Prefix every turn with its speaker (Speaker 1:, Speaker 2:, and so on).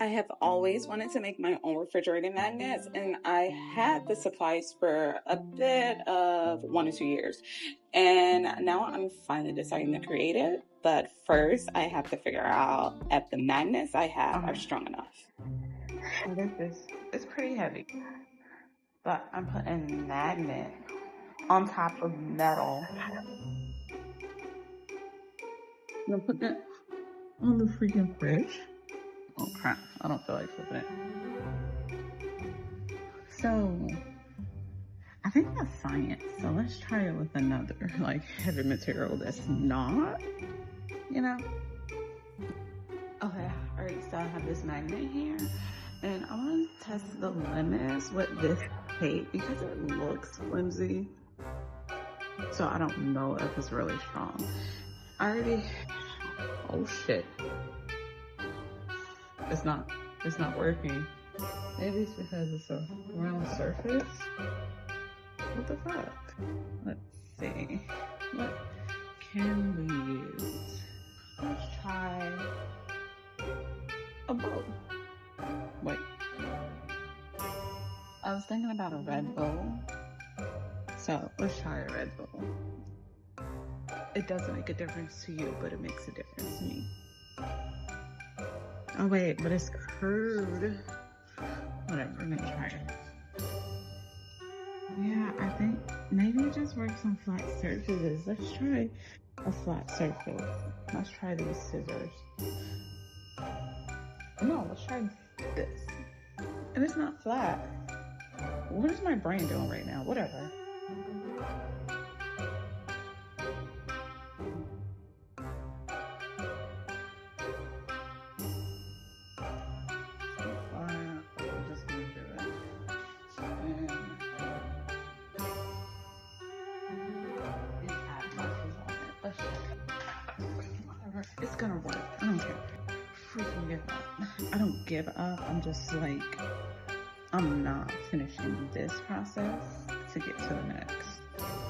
Speaker 1: I have always wanted to make my own refrigerator magnets, and I had the supplies for a bit of 1 or 2 years. And now I'm finally deciding to create it. But first, I have to figure out if the magnets I have are strong enough.
Speaker 2: Look at this. It's pretty heavy, but I'm putting magnet on top of metal. I'm gonna put that on the freaking fridge. Oh crap, I don't feel like flipping it. So, I think that's science. So let's try it with another like heavy material that's not, you know? Okay, alright, so I have this magnet here. And I want to test the limits with this tape because it looks flimsy. So I don't know if it's really strong. Oh shit. It's not working. Maybe it's because it's a round surface. What the fuck? Let's see. What can we use? Let's try a bow. Wait. I was thinking about a red bow. So let's try a red bow. It doesn't make a difference to you, but it makes a difference to me. Oh wait, but it's curved. Whatever, we're gonna try it. Yeah, I think maybe it just works on flat surfaces. Let's try a flat surface. Let's try these scissors. No, let's try this. And it's not flat. What is my brain doing right now? Whatever. It's gonna work. I don't care. Freaking give up. I don't give up. I'm just like, I'm not finishing this process to get to the next.